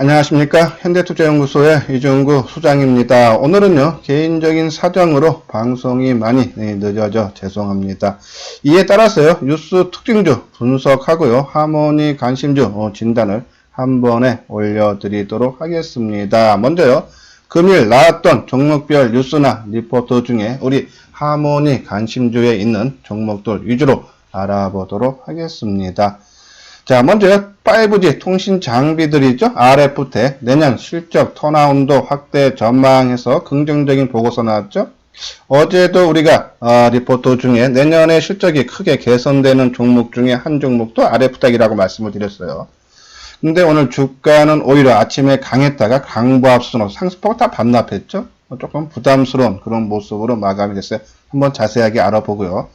안녕하십니까. 현대투자연구소의 이종구 소장입니다. 오늘은요, 개인적인 사정으로 방송이 많이 늦어져 죄송합니다. 이에 따라서요, 뉴스 특징주 분석하고요, 하모니 관심주 진단을 한 번에 올려드리도록 하겠습니다. 먼저요, 금일 나왔던 종목별 뉴스나 리포트 중에 우리 하모니 관심주에 있는 종목들 위주로 알아보도록 하겠습니다. 자, 먼저 5G 통신 장비들이죠. RF텍 내년 실적 턴아웃 확대 전망해서 긍정적인 보고서 나왔죠. 어제도 우리가 리포트 중에 내년에 실적이 크게 개선되는 종목 중에 한 종목도 RF텍이라고 말씀을 드렸어요. 근데 오늘 주가는 오히려 아침에 강했다가 강보합수로 상승폭 다 반납했죠. 조금 부담스러운 그런 모습으로 마감이 됐어요. 한번 자세하게 알아보고요.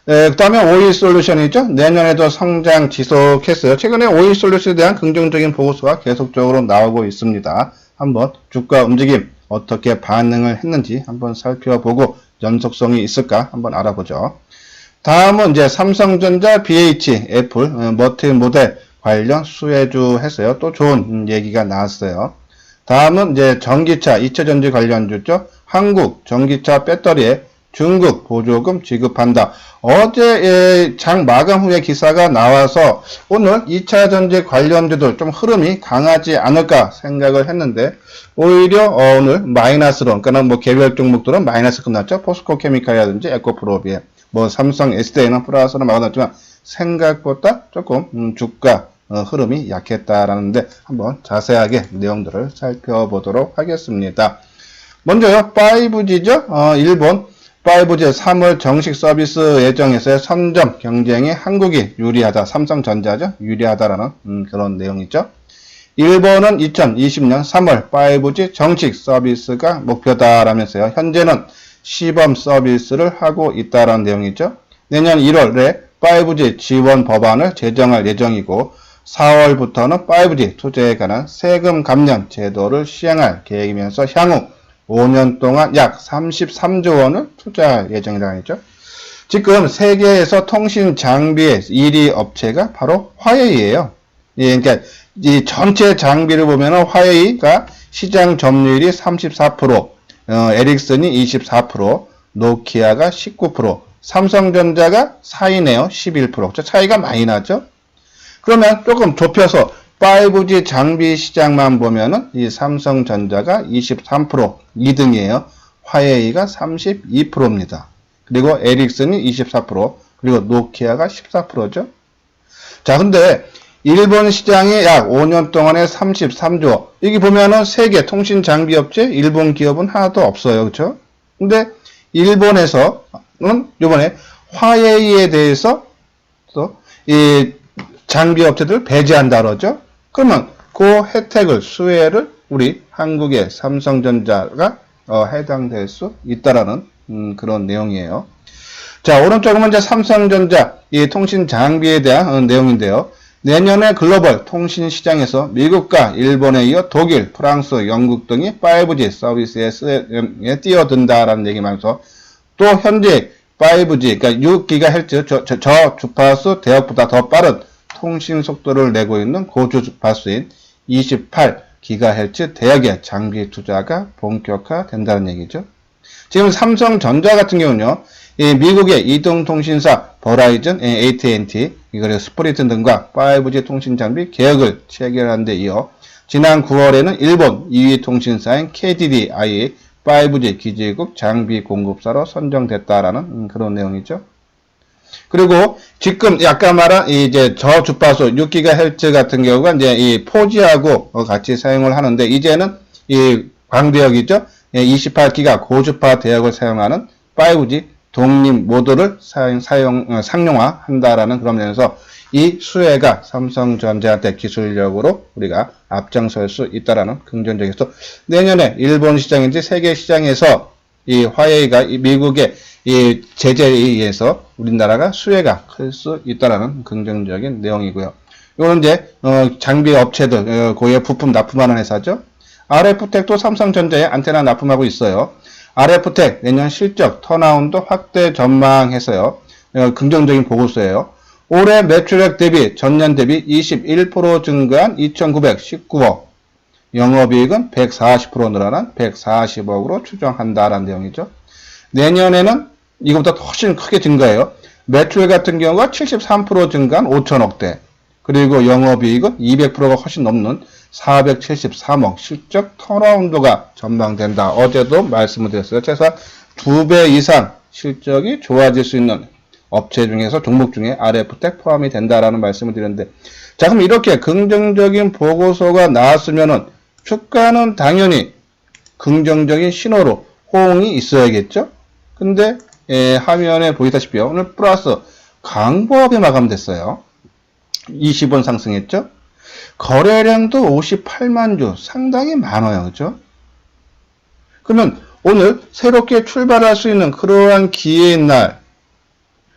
그 다음에 오이솔루션이죠. 내년에도 성장 지속했어요. 최근에 오이솔루션에 대한 긍정적인 보고서가 계속적으로 나오고 있습니다. 한번 주가 움직임 어떻게 반응을 했는지 한번 살펴보고 연속성이 있을까 한번 알아보죠. 다음은 이제 삼성전자, BH, 애플, 멀티모델 관련 수혜주 했어요. 또 좋은 얘기가 나왔어요. 다음은 이제 전기차, 2차전지 관련주죠. 한국 전기차 배터리에 중국 보조금 지급한다. 어제 장 마감 후에 기사가 나와서 오늘 2차 전지 관련주도 좀 흐름이 강하지 않을까 생각을 했는데 오히려 오늘 마이너스로, 그러니까 뭐 개별 종목들은 마이너스 끝났죠. 포스코 케미칼이라든지 에코프로비에, 뭐 삼성 SDI는 플러스로 막아놨지만 생각보다 조금 주가 흐름이 약했다라는데 한번 자세하게 내용들을 살펴보도록 하겠습니다. 먼저요, 5G죠. 일본 5G 3월 정식 서비스 예정에서의 선점 경쟁에 한국이 유리하다. 삼성전자죠. 유리하다라는 그런 내용이죠. 일본은 2020년 3월 5G 정식 서비스가 목표다라면서요. 현재는 시범 서비스를 하고 있다라는 내용이죠. 내년 1월에 5G 지원 법안을 제정할 예정이고 4월부터는 5G 투자에 관한 세금 감면 제도를 시행할 계획이면서 향후 5년 동안 약 33조 원을 투자할 예정이라고 했죠. 지금 세계에서 통신 장비의 1위 업체가 바로 화웨이예요. 예, 그러니까 이 전체 장비를 보면 화웨이가 시장 점유율이 34%, 에릭슨이 24%, 노키아가 19%, 삼성전자가 4위네요. 11%. 차이가 많이 나죠. 그러면 조금 좁혀서 5G 장비 시장만 보면은 이 삼성전자가 23% 2등이에요. 화웨이가 32%입니다. 그리고 에릭슨이 24%, 그리고 노키아가 14%죠. 자, 근데 일본 시장이 약 5년 동안에 33조. 여기 보면은 세계 통신 장비 업체 일본 기업은 하나도 없어요. 그렇죠? 근데 일본에서는 이번에 화웨이에 대해서 또 이 장비 업체들을 배제한다 그러죠. 그러면 그 혜택을, 수혜를 우리 한국의 삼성전자가 해당될 수 있다라는 그런 내용이에요. 자, 오른쪽은 이제 삼성전자 이 통신 장비에 대한 내용인데요. 내년에 글로벌 통신 시장에서 미국과 일본에 이어 독일, 프랑스, 영국 등이 5G 서비스에 뛰어든다라는 얘기면서 또 현재 5G, 그러니까 6GHz 저 주파수 대역보다 더 빠른 통신 속도를 내고 있는 고주 주파수인 28GHz 대역의 장비 투자가 본격화된다는 얘기죠. 지금 삼성전자 같은 경우는요, 미국의 이동통신사 버라이즌, AT&T, 그리고 스프리트 등과 5G 통신 장비 계약을 체결한 데 이어 지난 9월에는 일본 2위 통신사인 KDDI 5G 기지국 장비 공급사로 선정됐다라는 그런 내용이죠. 그리고 지금 아까 말한 이제 저주파수 6GHz 같은 경우가 이제 이 4G하고 같이 사용을 하는데 이제는 이 광대역이죠. 28기가 고주파 대역을 사용하는 5G 독립 모드를 상용화한다라는 그런 면에서 이 수혜가 삼성전자한테 기술력으로 우리가 앞장설 수 있다라는 긍정적인 또 내년에 일본 시장인지 세계 시장에서 이 화웨이가 미국의 이 제재에 의해서 우리나라가 수혜가 클 수 있다라는 긍정적인 내용이고요. 이거는 이제 장비 업체들 고객 부품 납품하는 회사죠. RF텍도 삼성전자에 안테나 납품하고 있어요. RF텍 내년 실적 턴아웃 확대 전망해서요. 긍정적인 보고서예요. 올해 매출액 대비 전년 대비 21% 증가한 2,919억. 영업이익은 140% 늘어난 140억으로 추정한다라는 내용이죠. 내년에는 이것보다 훨씬 크게 증가해요. 매출 같은 경우가 73% 증가한 5천억대. 그리고 영업이익은 200%가 훨씬 넘는 473억 실적 턴어라운드가 전망된다. 어제도 말씀을 드렸어요. 최소한 2배 이상 실적이 좋아질 수 있는 업체 중에서 종목 중에 RF텍 포함이 된다라는 말씀을 드렸는데, 자, 그럼 이렇게 긍정적인 보고서가 나왔으면은 주가는 당연히 긍정적인 신호로 호응이 있어야겠죠. 근데 화면에 보이다시피 오늘 플러스 강보합이 마감됐어요. 20원 상승했죠. 거래량도 58만 주, 상당히 많아요. 그죠? 그러면 오늘 새롭게 출발할 수 있는 그러한 기회인 날,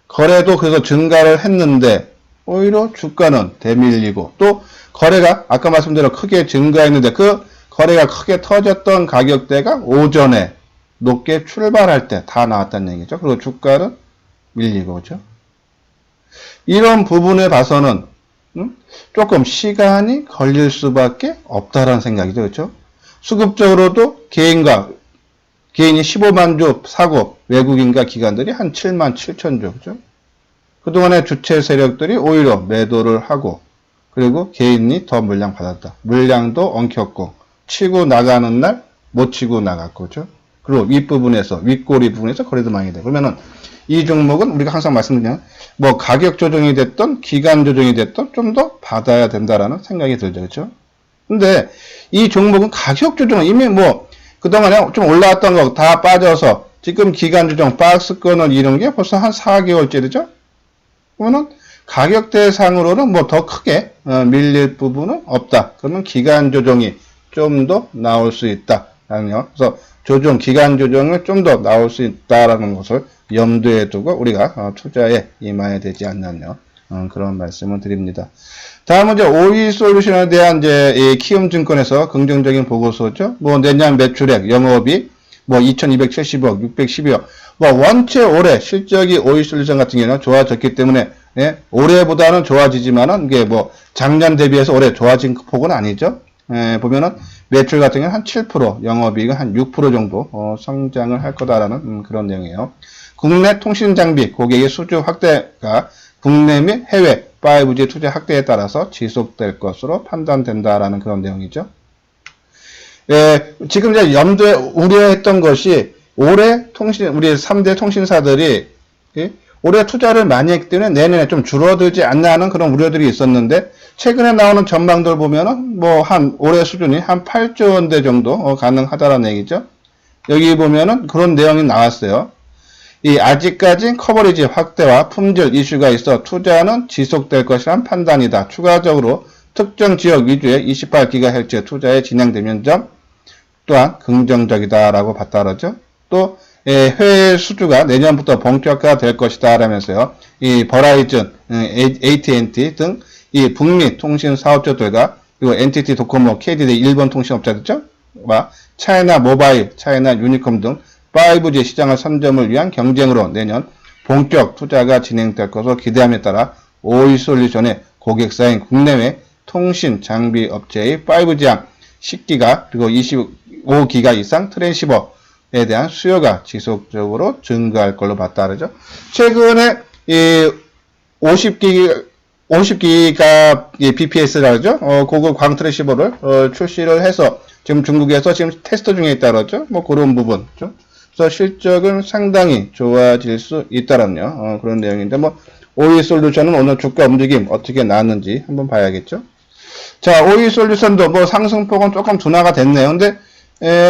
거래도 그래서 증가를 했는데, 오히려 주가는 대밀리고, 또 거래가 아까 말씀대로 크게 증가했는데, 그 거래가 크게 터졌던 가격대가 오전에 높게 출발할 때 다 나왔다는 얘기죠. 그리고 주가는 밀리고, 그죠? 이런 부분에 봐서는 조금 시간이 걸릴 수밖에 없다라는 생각이죠. 그렇죠? 수급적으로도 개인이 15만 주 사고 외국인과 기관들이 한 7만 7천 주. 그죠? 그동안의 주체 세력들이 오히려 매도를 하고, 그리고 개인이 더 물량 받았다. 물량도 엉켰고, 치고 나가는 날 못 치고 나갔고, 그죠? 그리고 윗꼬리 부분에서 거래도 많이 되고. 그러면은 이 종목은 우리가 항상 말씀드리는 뭐 가격 조정이 됐던 기간 조정이 됐던 좀 더 받아야 된다라는 생각이 들죠. 그렇죠? 근데 이 종목은 가격 조정은 이미 뭐 그동안에 좀 올라왔던 거 다 빠져서 지금 기간 조정 박스권을 이룬 게 벌써 한 4개월째죠. 그러면은 가격대상으로는 뭐 더 크게 밀릴 부분은 없다. 그러면 기간 조정이 좀 더 나올 수 있다. 그래서 기간 조정을 좀 더 나올 수 있다라는 것을 염두에 두고 우리가 투자에 임해야 되지 않나요? 그런 말씀을 드립니다. 다음은 이제 오이솔루션에 대한 이제 키움증권에서 긍정적인 보고서죠. 뭐 내년 매출액, 영업이익, 뭐 2,270억, 612억. 뭐 원체 올해 실적이 오이솔루션 같은 경우는 좋아졌기 때문에 올해보다는 좋아지지만은 이게 뭐 작년 대비해서 올해 좋아진 폭은 아니죠. 보면은 매출 같은 경우는 한 7%, 영업이익은 한 6% 정도 성장을 할 거다라는 그런 내용이에요. 국내 통신 장비 고객의 수주 확대가 국내 및 해외 5G 투자 확대에 따라서 지속될 것으로 판단된다라는 그런 내용이죠. 지금 이제 우려했던 것이 올해 우리 3대 통신사들이 올해 투자를 많이 했기 때문에 내년에 좀 줄어들지 않나 하는 그런 우려들이 있었는데, 최근에 나오는 전망들 보면은 뭐 올해 수준이 한 8조 원대 정도 가능하다라는 얘기죠. 여기 보면은 그런 내용이 나왔어요. 아직까지 커버리지 확대와 품질 이슈가 있어 투자는 지속될 것이란 판단이다. 추가적으로 특정 지역 위주의 28GHz 투자에 진행되면 점 또한 긍정적이다라고 봤다 그러죠. 또 해외 수주가 내년부터 본격화 될 것이다 라면서요. 이 버라이즌, AT&T 등 이 북미 통신 사업자들과 그리고 NTT 도코모, KDD 일본 통신업자들죠. 와 차이나 모바일, 차이나 유니콤 등 5G 시장을 선점을 위한 경쟁으로 내년 본격 투자가 진행될 것으로 기대함에 따라 오이솔루션의 고객사인 국내외 통신 장비 업체의 5G향 10기가 그리고 25기가 이상 트랜시버에 대한 수요가 지속적으로 증가할 걸로 봤다 그러죠. 최근에 이 50기가 BPS라죠. 고급 광 트랜시버를 출시를 해서 지금 중국에서 지금 테스트 중에 있다 그러죠. 뭐 그런 부분죠. 그래서 실적은 상당히 좋아질 수 있다라는 그런 내용인데, 뭐 오이솔루션은 오늘 주가 움직임 어떻게 나왔는지 한번 봐야겠죠. 자, 오이솔루션도 뭐 상승폭은 조금 둔화가 됐네요. 근데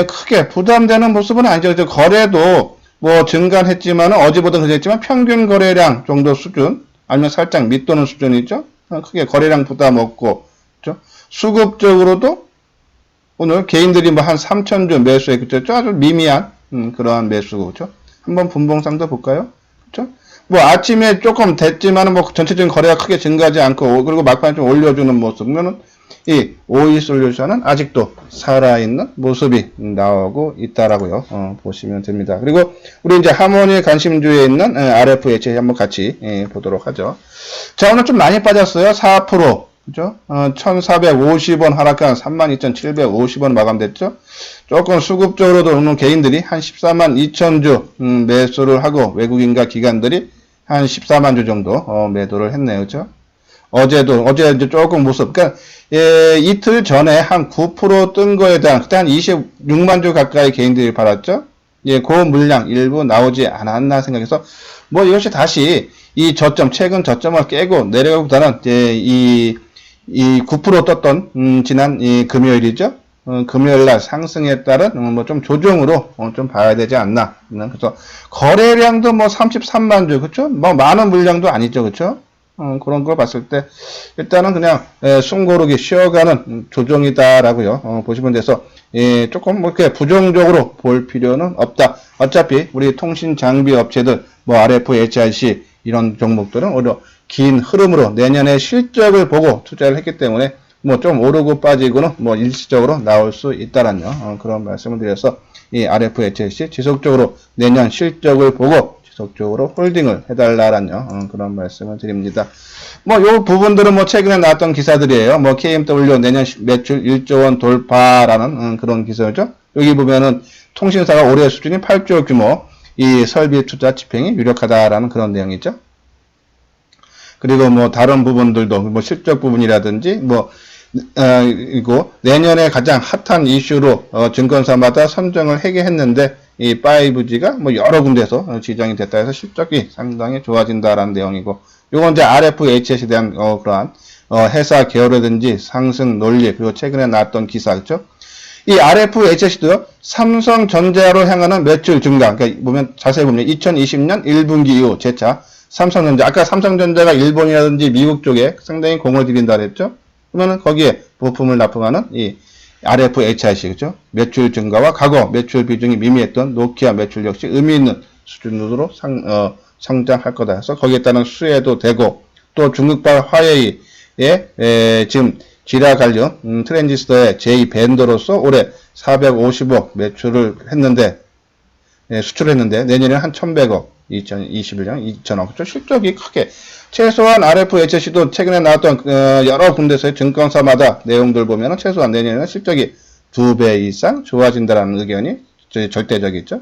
크게 부담되는 모습은 아니죠. 거래도 뭐 증가했지만 어제보다 그랬지만 평균 거래량 정도 수준 아니면 살짝 밑도는 수준이죠. 크게 거래량 부담 없고, 그렇죠? 수급적으로도 오늘 개인들이 뭐 한 3,000주 매수했겠죠. 아주 미미한 그러한 매수고, 그렇죠? 한번 분봉상도 볼까요? 그렇죠? 뭐 아침에 조금 됐지만은 뭐 전체적인 거래가 크게 증가하지 않고, 그리고 막판에 좀 올려주는 모습. 그러면은 이 오이솔루션은 아직도 살아있는 모습이 나오고 있다라고요. 보시면 됩니다. 그리고 우리 이제 하모니 관심주에 있는 RFH 한번 같이 보도록 하죠. 자, 오늘 좀 많이 빠졌어요. 4%. 그죠? 1450원 하락한 32,750원 마감됐죠? 조금 수급적으로도 오는 개인들이 한 14만 2천 주 매수를 하고 외국인과 기관들이 한 14만 주 정도 매도를 했네요. 그죠? 어제 이제 조금 모습, 그러니까 이틀 전에 한 9% 뜬 거에 대한 그때 한 26만 주 가까이 개인들이 팔았죠. 그 물량 일부 나오지 않았나 생각해서 뭐 이것이 다시 이 최근 저점을 깨고 내려가보다는 이 9% 떴던 지난 이 금요일이죠. 금요일 날 상승에 따른 뭐 좀 조정으로 좀 봐야 되지 않나. 그래서 거래량도 뭐 33만 주, 그렇죠? 뭐 많은 물량도 아니죠, 그렇죠? 그런 걸 봤을 때 일단은 그냥 숨고르기 쉬어가는 조정이다라고요. 보시면 돼서 조금 뭐 이렇게 부정적으로 볼 필요는 없다. 어차피 우리 통신 장비 업체들 뭐 RF, HIC 이런 종목들은 오히려 긴 흐름으로 내년에 실적을 보고 투자를 했기 때문에 뭐 좀 오르고 빠지고는 뭐 일시적으로 나올 수 있다라는 그런 말씀을 드려서 이 RF, HIC 지속적으로 내년 실적을 보고 지속적으로 홀딩을 해달라라는 그런 말씀을 드립니다. 뭐 요 부분들은 뭐 최근에 나왔던 기사들이에요. 뭐 KMW 내년 매출 1조 원 돌파라는 그런 기사죠. 여기 보면은 통신사가 올해 수준이 8조 규모 이 설비 투자 집행이 유력하다라는 그런 내용이죠. 그리고 뭐 다른 부분들도 뭐 실적 부분이라든지 뭐 이거 내년에 가장 핫한 이슈로 증권사마다 선정을 하게 했는데 이 5G가 뭐 여러 군데서 지정이 됐다 해서 실적이 상당히 좋아진다라는 내용이고, 요건 이제 RF, HS에 대한 그러한 회사 개요라든지 상승 논리, 그리고 최근에 나왔던 기사, 그죠? 이 RF, HS도 삼성전자로 향하는 매출 증가, 그러니까 보면 자세히 보면 2020년 1분기 이후 재차 삼성전자, 아까 삼성전자가 일본이라든지 미국 쪽에 상당히 공을 들인다 그랬죠? 그러면은 거기에 부품을 납품하는 이 RF, HIC, 그죠? 매출 증가와 과거 매출 비중이 미미했던 노키아 매출 역시 의미 있는 수준으로 성장할 거다 해서 거기에 따른 수혜도 되고, 또 중국발 화웨이의 지금 지라 관련 트랜지스터의 제2 벤더로서 올해 450억 매출을 했는데, 수출했는데 내년에 한 1100억, 2021년 2000억, 그렇죠? 실적이 크게 최소한 RF, HC도 최근에 나왔던 여러 군데서의 증권사마다 내용들 보면 최소한 내년에는 실적이 2배 이상 좋아진다라는 의견이 절대적이죠.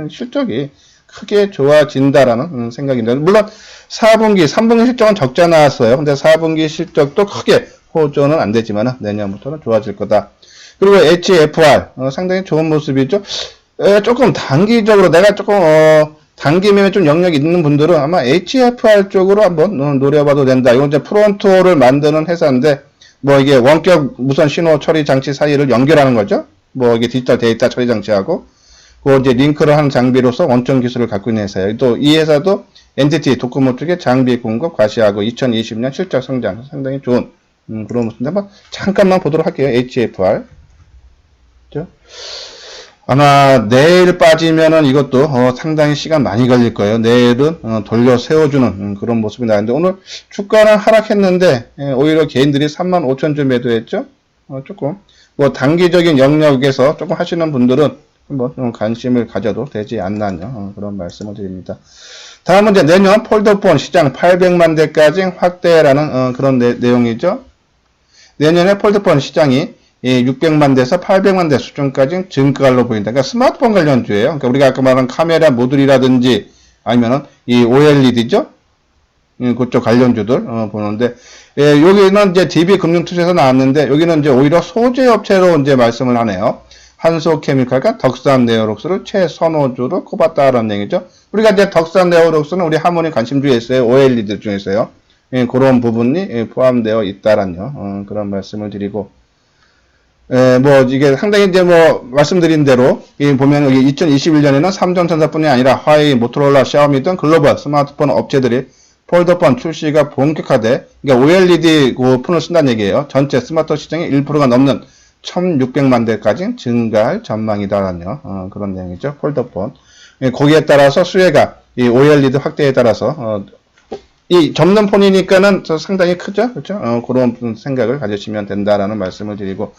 실적이 크게 좋아진다라는 생각인데, 물론 4분기, 3분기 실적은 적자 나왔어요. 근데 4분기 실적도 크게 호전은 안 되지만 내년부터는 좋아질 거다. 그리고 HFR 상당히 좋은 모습이죠. 조금 단기적으로 내가 조금 단기 매매 좀 영역이 있는 분들은 아마 HFR 쪽으로 한번 노려봐도 된다. 이건 이제 프론토를 만드는 회사인데, 뭐 이게 원격 무선 신호 처리 장치 사이를 연결하는 거죠. 뭐 이게 디지털 데이터 처리 장치하고, 그 이제 링크를 하는 장비로서 원점 기술을 갖고 있는 회사예요. 또 이 회사도 NTT 도코모 쪽에 장비 공급 과시하고 2020년 실적 성장 상당히 좋은 그런 모습인데, 한번 잠깐만 보도록 할게요. HFR. 그죠? 아마 내일 빠지면은 이것도 상당히 시간 많이 걸릴 거예요. 내일은 돌려 세워주는 그런 모습이 나는데, 오늘 주가는 하락했는데 오히려 개인들이 35,000주 매도했죠. 조금 뭐 단기적인 영역에서 조금 하시는 분들은 한번 좀 관심을 가져도 되지 않나요? 그런 말씀을 드립니다. 다음은 이제 내년 폴더폰 시장 800만 대까지 확대라는 그런 내용이죠. 내년에 폴더폰 시장이 600만 대에서 800만 대 수준까지 증가로 보인다. 그러니까 스마트폰 관련주예요. 그러니까 우리가 아까 말한 카메라 모듈이라든지 아니면은 이 OLED죠. 그쪽 관련주들 보는데, 여기는 이제 DB금융투자에서 나왔는데, 여기는 이제 오히려 소재 업체로 이제 말씀을 하네요. 한소케미칼과 덕산네오록스를 최선호주로 꼽았다라는 얘기죠. 우리가 이제 덕산네오록스는 우리 하모니 관심주에 있어요. OLED 중에서요. 그런 부분이 포함되어 있다라는 그런 말씀을 드리고, 뭐 이게 상당히 이제 뭐 말씀드린 대로 보면 여기 2021년에는 삼성전자뿐이 아니라 화웨이, 모토로라, 샤오미 등 글로벌 스마트폰 업체들이 폴더폰 출시가 본격화돼, 그러니까 OLED 그 폰을 쓴다는 얘기예요. 전체 스마트폰 시장의 1%가 넘는 1600만 대까지 증가할 전망이다라는 그런 내용이죠. 폴더폰. 거기에 따라서 수혜가 이 OLED 확대에 따라서 이 접는 폰이니까는 상당히 크죠. 그렇죠? 그런 생각을 가지시면 된다라는 말씀을 드리고,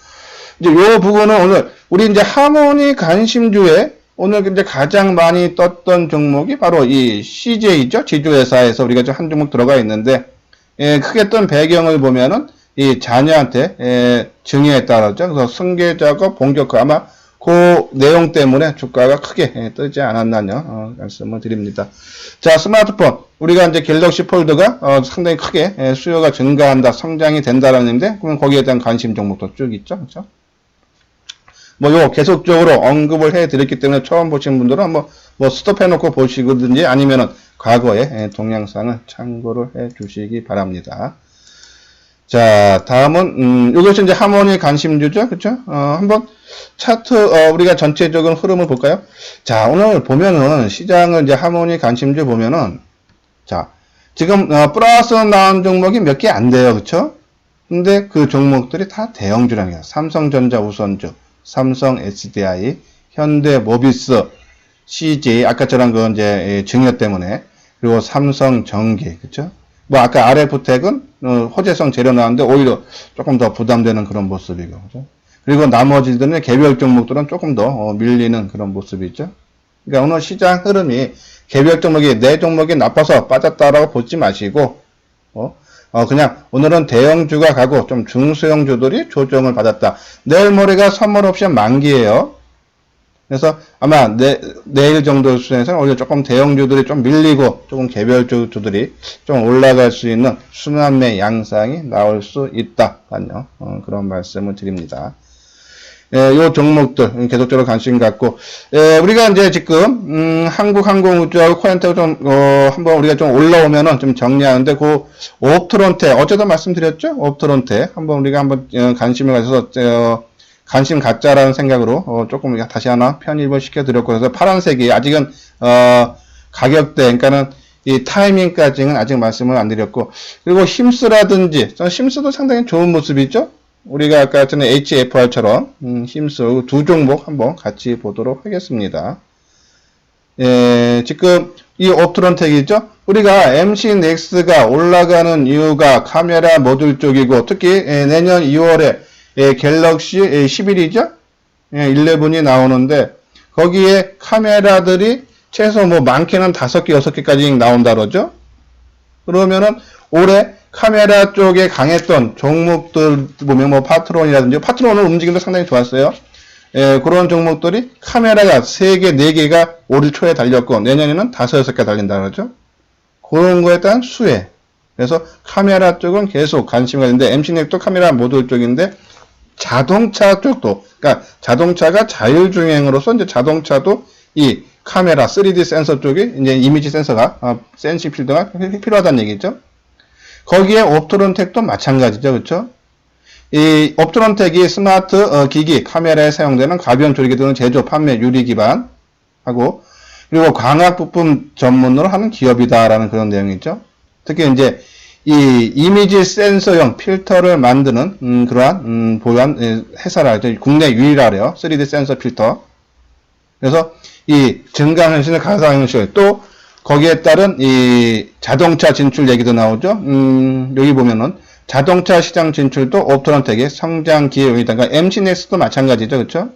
이제 요 부분은 오늘 우리 이제 하모니 관심주에 오늘 이제 가장 많이 떴던 종목이 바로 이 CJ죠. 지주회사에서 우리가 좀 한 종목 들어가 있는데, 크게 뜬 배경을 보면은 이 자녀한테 증여에 따랐죠. 그래서 승계 작업, 본격화 아마 그 내용 때문에 주가가 크게 뜨지 않았나요? 말씀을 드립니다. 자, 스마트폰. 우리가 이제 갤럭시 폴드가 상당히 크게 수요가 증가한다, 성장이 된다라는 얘기인데, 그러면 거기에 대한 관심 종목도 쭉 있죠. 그렇죠? 뭐, 요 계속적으로 언급을 해 드렸기 때문에 처음 보신 분들은 한번 뭐 스톱해 놓고 보시든지 아니면은 과거의 동영상을 참고를 해 주시기 바랍니다. 자, 다음은, 이것이 이제 하모니 관심주죠. 그쵸? 한번 차트, 우리가 전체적인 흐름을 볼까요? 자, 오늘 보면은 시장을 이제 하모니 관심주 보면은, 자, 지금, 플러스 나온 종목이 몇 개 안 돼요. 그쵸? 근데 그 종목들이 다 대형주랍니다. 삼성전자 우선주, 삼성 SDI, 현대모비스, CJ, 아까처럼 그 이제 증여 때문에, 그리고 삼성전기, 그쵸? 뭐 아까 RF텍은 호재성 재료 나왔는데 오히려 조금 더 부담되는 그런 모습이고, 그죠? 그리고 나머지들은 개별 종목들은 조금 더 밀리는 그런 모습이 있죠. 그러니까 오늘 시장 흐름이 개별 종목이 내 종목이 나빠서 빠졌다라고 보지 마시고, 그냥 오늘은 대형주가 가고 좀 중소형주들이 조정을 받았다. 내일 모레가 선물 옵션 만기예요. 그래서 아마 내일 정도 수준에서는 오히려 조금 대형주들이 좀 밀리고 조금 개별주들이 좀 올라갈 수 있는 순환매 양상이 나올 수 있다라는 그런 말씀을 드립니다. 요 종목들 계속적으로 관심 갖고 우리가 이제 지금 한국항공우주하고 코엔트가 좀 한번 우리가 좀 올라오면은 좀 정리하는데 그 옵트론텍 어제도 말씀드렸죠? 옵트론텍 한번 우리가 한번 관심을 가져서 관심 갖자라는 생각으로 조금 다시 하나 편입을 시켜드렸고, 그래서 파란색이 아직은 가격대, 그러니까는 이 타이밍까지는 아직 말씀을 안 드렸고, 그리고 힘스라든지, 저는 힘스도 상당히 좋은 모습이죠. 우리가 아까 전에 HFR처럼 힘스 두 종목 한번 같이 보도록 하겠습니다. 지금 이 옵트론텍이죠. 우리가 MC넥스가 올라가는 이유가 카메라 모듈 쪽이고, 특히 내년 2월에 갤럭시 11이죠? 11이 나오는데, 거기에 카메라들이 최소 뭐 많게는 5개, 6개까지 나온다 그러죠? 그러면은 올해 카메라 쪽에 강했던 종목들 보면 뭐 파트론이라든지, 파트론은 움직임도 상당히 좋았어요. 그런 종목들이 카메라가 3개, 4개가 올 초에 달렸고, 내년에는 5, 6개 달린다 그러죠? 그런 거에 대한 수혜. 그래서 카메라 쪽은 계속 관심이 가는데, MC넥도 카메라 모듈 쪽인데, 자동차 쪽도, 그러니까 자동차가 자율주행으로서 이제 자동차도 이 카메라 3D 센서 쪽이 이제 이미지 센서가 센시 필드가 필요하다는 얘기죠. 거기에 옵트론텍도 마찬가지죠, 그렇죠? 이 옵트론텍이 스마트 기기 카메라에 사용되는 가변 조리기 등을 제조, 판매, 유리 기반 하고, 그리고 광학 부품 전문으로 하는 기업이다라는 그런 내용이죠. 특히 이제 이 이미지 센서용 필터를 만드는 그러한 보유한 회사라 국내 유일하래요. 3D 센서 필터. 그래서 이 증강현실, 가상현실 또 거기에 따른 이 자동차 진출 얘기도 나오죠. 여기 보면은 자동차 시장 진출도 옵트론텍의 성장 기회용이다. 그러니까 MC넥스도 마찬가지죠, 그렇죠?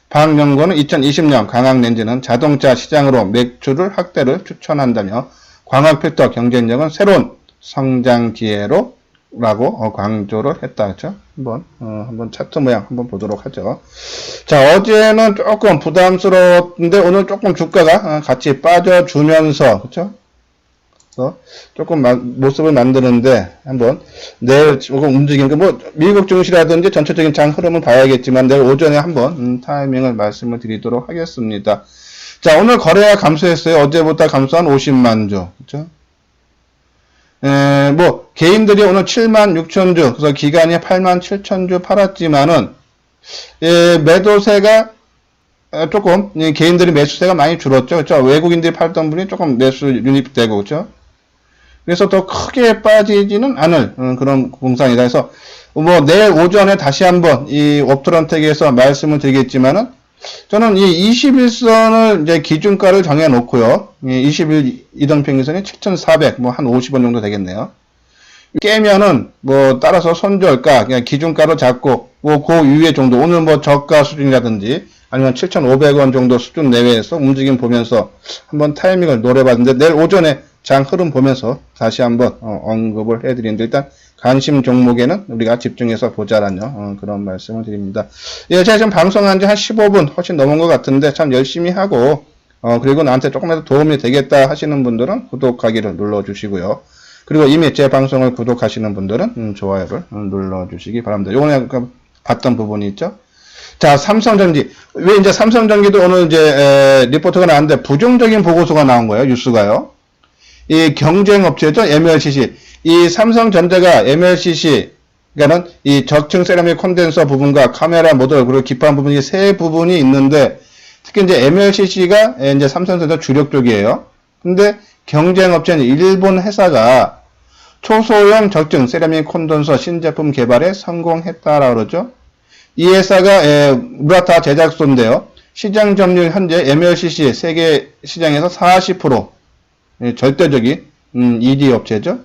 박연구원은 2020년 광학렌즈는 자동차 시장으로 매출을 확대를 추천한다며 광학 필터 경쟁력은 새로운 성장 기회로 라고 강조를 했다. 그렇죠? 한번 차트 모양 한번 보도록 하죠. 자, 어제는 조금 부담스러웠는데 오늘 조금 주가가 같이 빠져주면서, 그렇죠? 그래서 조금 모습을 만드는데 한번 내일 조금 움직이는 뭐 미국 증시라든지 전체적인 장 흐름을 봐야겠지만 내일 오전에 한번 타이밍을 말씀을 드리도록 하겠습니다. 자, 오늘 거래가 감소했어요. 어제보다 감소한 50만 주. 그렇죠? 뭐 개인들이 오늘 76,000주, 그래서 기간이 87,000주 팔았지만은 매도세가 조금 개인들이 매수세가 많이 줄었죠. 그렇죠? 외국인들이 팔던 분이 조금 매수 유입되고, 그렇죠? 그래서 더 크게 빠지지는 않을 그런 공산이다. 그래서 뭐 내일 오전에 다시 한번 이 옵트론텍에서 말씀을 드리겠지만은 저는 이 21선을 이제 기준가를 정해 놓고요. 20일 이동평균선이 7,400, 뭐 한 50원 정도 되겠네요. 깨면은 뭐 따라서 손절가, 그냥 기준가로 잡고 뭐 그 위에 정도, 오늘 뭐 저가 수준이라든지 아니면 7,500원 정도 수준 내외에서 움직임 보면서 한번 타이밍을 노려봤는데 내일 오전에 장 흐름 보면서 다시 한번 언급을 해드리는데 일단 관심 종목에는 우리가 집중해서 보자라는 그런 말씀을 드립니다. 예, 제가 지금 방송한 지 한 15분 훨씬 넘은 것 같은데 참 열심히 하고 그리고 나한테 조금이라도 도움이 되겠다 하시는 분들은 구독하기를 눌러주시고요. 그리고 이미 제 방송을 구독하시는 분들은 좋아요를 눌러주시기 바랍니다. 요번에 봤던 부분이 있죠. 자, 삼성전기. 왜 이제 삼성전기도 오늘 이제 리포트가 나왔는데 부정적인 보고서가 나온 거예요. 뉴스가요. 이 경쟁업체죠. MLCC. 이 삼성전자가 MLCC, 그러니까는 이 저층 세라믹 콘덴서 부분과 카메라 모듈 그리고 기판 부분이 세 부분이 있는데 특히 이제 MLCC가 이제 삼성전자 주력 쪽이에요. 근데 경쟁업체는 일본 회사가 초소형 저층 세라믹 콘덴서 신제품 개발에 성공했다라고 그러죠. 이 회사가 무라타 제작소인데요. 시장 점유율 현재 MLCC 세계 시장에서 40% 절대적인 ED 업체죠.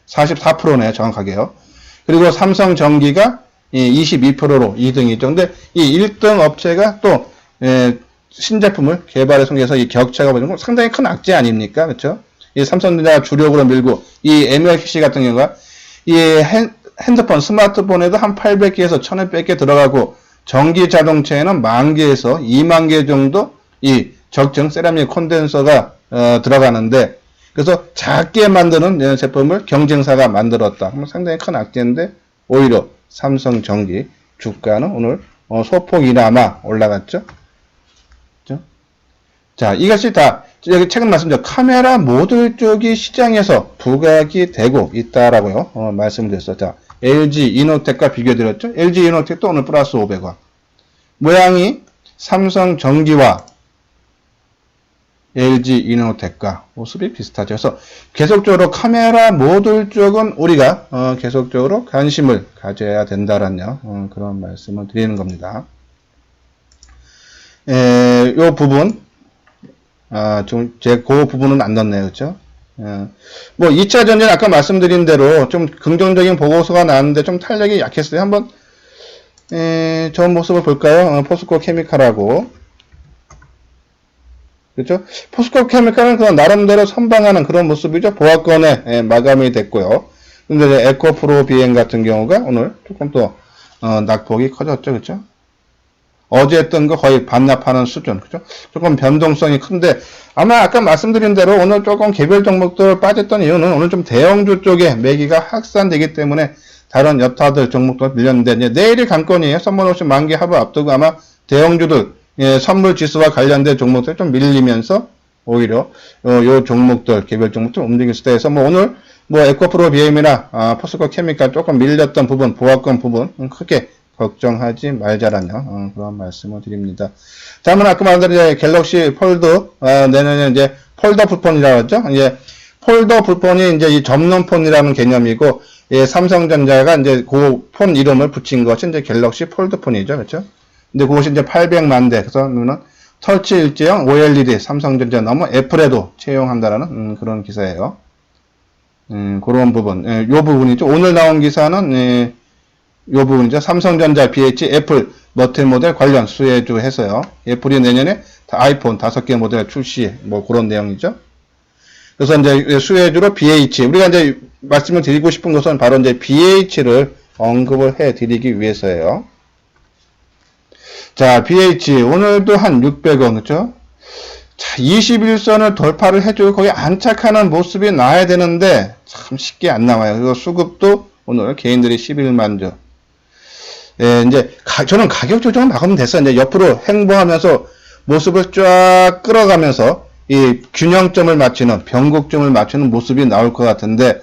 44%네요. 정확하게요. 그리고 삼성전기가 22%로 2등이죠. 근데 이 1등 업체가 또 신제품을 개발에 성공해서 이 격차가 보면 상당히 큰 악재 아닙니까? 그렇죠? 이 삼성전자가 주력으로 밀고 이 MLCC 같은 경우가 이 핸드폰, 스마트폰에도 한 800개에서 1600개 들어가고 전기 자동차에는 10,000개에서 20,000개 정도 이 적층 세라믹 콘덴서가 들어가는데 그래서 작게 만드는 제품을 경쟁사가 만들었다. 상당히 큰 악재인데 오히려 삼성전기 주가는 오늘 소폭이나마 올라갔죠. 그렇죠? 자, 이것이 다 여기 최근 말씀드린 카메라 모듈 쪽이 시장에서 부각이 되고 있다라고요. 말씀드렸어요. 자, LG 이노텍과 비교드렸죠. LG 이노텍도 오늘 플러스 500원. 모양이 삼성전기와 LG 이노텍과 모습이 비슷하죠. 그래서 계속적으로 카메라 모듈 쪽은 우리가 계속적으로 관심을 가져야 된다라는 그런 말씀을 드리는 겁니다. 요 부분 그 부분은 안 넣었네요. 그렇죠? 뭐 2차 전지는 아까 말씀드린 대로 좀 긍정적인 보고서가 나왔는데 좀 탄력이 약했어요. 한번 저 모습을 볼까요? 포스코 케미칼하고 그렇죠? 포스코 케미칼은 그런 나름대로 선방하는 그런 모습이죠. 보합권에 마감이 됐고요. 근데 에코프로 비행 같은 경우가 오늘 조금 더 낙폭이 커졌죠. 그렇죠? 어제 했던 거 거의 반납하는 수준, 그죠? 조금 변동성이 큰데, 아마 아까 말씀드린 대로 오늘 조금 개별 종목들 빠졌던 이유는 오늘 좀 대형주 쪽에 매기가 확산되기 때문에 다른 여타들 종목도 밀렸는데, 이제 내일이 관건이에요. 선물 옵션 만기 하루 앞두고 아마 대형주들, 선물 지수와 관련된 종목들 좀 밀리면서 오히려 요 종목들, 개별 종목들 움직일 수도 해서 뭐 오늘 뭐 에코프로 BM이나 포스코 케미칼 조금 밀렸던 부분, 보합권 부분 크게 걱정하지 말자라는 그런 말씀을 드립니다. 자, 한번 아까 말씀드린 갤럭시 폴드 내년에 이제 폴더블 폰이라고 하죠. 이제 폴더블 폰이 이제 이 접는폰이라는 개념이고 삼성전자가 이제 그 폰 이름을 붙인 것이 이제 갤럭시 폴드 폰이죠, 그렇죠? 근데 그것이 이제 800만 대 그래서 터치 일제형 OLED 삼성전자 넘어 애플에도 채용한다라는 그런 기사예요. 그런 부분, 요 부분이죠. 오늘 나온 기사는 요 부분이죠. 삼성전자, BH, 애플 멀티 모델 관련 수혜주 해서요. 애플이 내년에 아이폰 5개 모델 출시, 뭐 그런 내용이죠. 그래서 이제 수혜주로 BH, 우리가 이제 말씀을 드리고 싶은 것은 바로 이제 BH를 언급을 해 드리기 위해서예요. 자, BH, 오늘도 한 600원, 그죠? 자, 21선을 돌파를 해주고 거기 안착하는 모습이 나와야 되는데, 참 쉽게 안 나와요. 그리고 수급도 오늘 개인들이 11만 주. 이제, 저는 가격 조정을 막으면 됐어요. 이제 옆으로 행보하면서 모습을 쫙 끌어가면서 이 균형점을 맞추는, 변곡점을 맞추는 모습이 나올 것 같은데,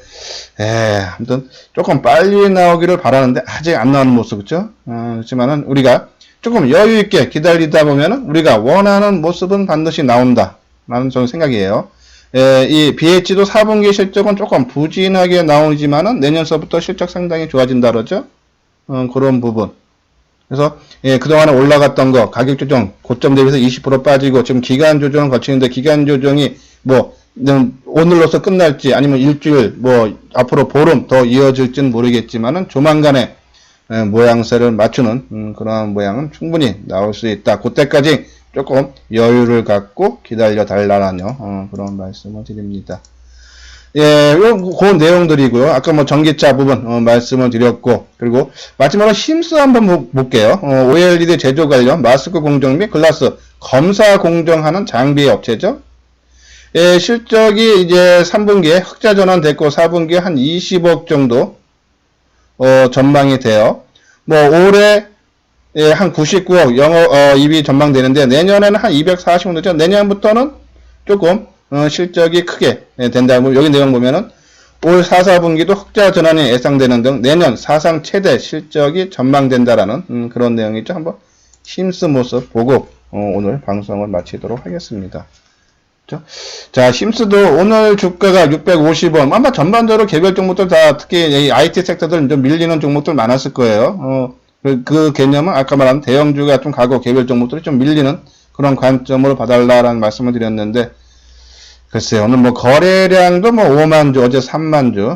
아무튼 조금 빨리 나오기를 바라는데, 아직 안 나오는 모습, 그죠? 그렇지만은 우리가 조금 여유있게 기다리다 보면은 우리가 원하는 모습은 반드시 나온다. 라는 저는 생각이에요. 이 BH도 4분기 실적은 조금 부진하게 나오지만은 내년서부터 실적 상당히 좋아진다 그러죠. 그런 부분. 그래서 그동안에 올라갔던 거 가격 조정 고점 대비해서 20% 빠지고 지금 기간 조정을 거치는데 기간 조정이 뭐 오늘로서 끝날지 아니면 일주일 뭐 앞으로 보름 더 이어질지는 모르겠지만은 조만간에 모양새를 맞추는 그러한 모양은 충분히 나올 수 있다. 그때까지 조금 여유를 갖고 기다려 달라는 그런 말씀을 드립니다. 예, 그 내용들이고요. 아까 뭐 전기차 부분 말씀을 드렸고, 그리고 마지막으로 힘스 한번 볼게요. OLED 제조 관련 마스크 공정 및 글라스 검사 공정하는 장비 업체죠. 예, 실적이 이제 3분기에 흑자 전환됐고 4분기에 한 20억 정도 전망이 돼요. 뭐 올해 예, 한 99억 영업이익이 전망되는데 내년에는 한 240억 되죠. 내년부터는 조금 실적이 크게 된다고 여기 내용 보면은 올 4, 4분기도 흑자 전환이 예상되는 등 내년 사상 최대 실적이 전망된다라는 그런 내용이죠. 한번 힘쓰 모습 보고 오늘 방송을 마치도록 하겠습니다. 자, 힘쓰도 오늘 주가가 650원. 아마 전반적으로 개별 종목들 다 특히 이 IT 섹터들 좀 밀리는 종목들 많았을 거예요. 그 개념은 아까 말한 대형주가 좀 가고 개별 종목들이 좀 밀리는 그런 관점으로 봐달라라는 말씀을 드렸는데, 글쎄요, 오늘 뭐 거래량도 뭐 5만 주, 어제 3만 주.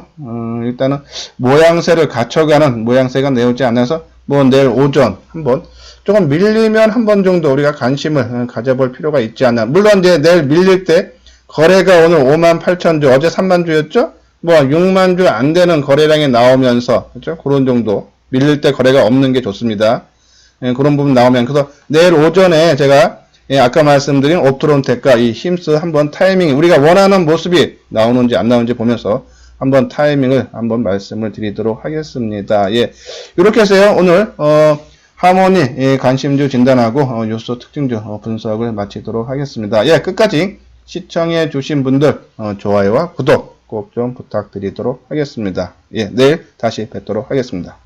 일단은 모양새를 갖춰가는 모양새가 나오지 않아서 뭐 내일 오전 한번 조금 밀리면 한 번 정도 우리가 관심을 가져볼 필요가 있지 않나. 물론 이제 내일 밀릴 때 거래가 오늘 5만 8천 주, 어제 3만 주였죠? 뭐 6만 주 안 되는 거래량이 나오면서, 그렇죠? 그런 정도. 밀릴 때 거래가 없는 게 좋습니다. 예, 그런 부분 나오면. 그래서 내일 오전에 제가 아까 말씀드린 옵트론텍과 이 힘스 한번 타이밍, 우리가 원하는 모습이 나오는지 안 나오는지 보면서 한번 타이밍을 한번 말씀을 드리도록 하겠습니다. 예. 이렇게 해서요, 오늘, 하모니 관심주 진단하고 뉴스 특징주 분석을 마치도록 하겠습니다. 예, 끝까지 시청해 주신 분들 좋아요와 구독 꼭 좀 부탁드리도록 하겠습니다. 예, 내일 다시 뵙도록 하겠습니다.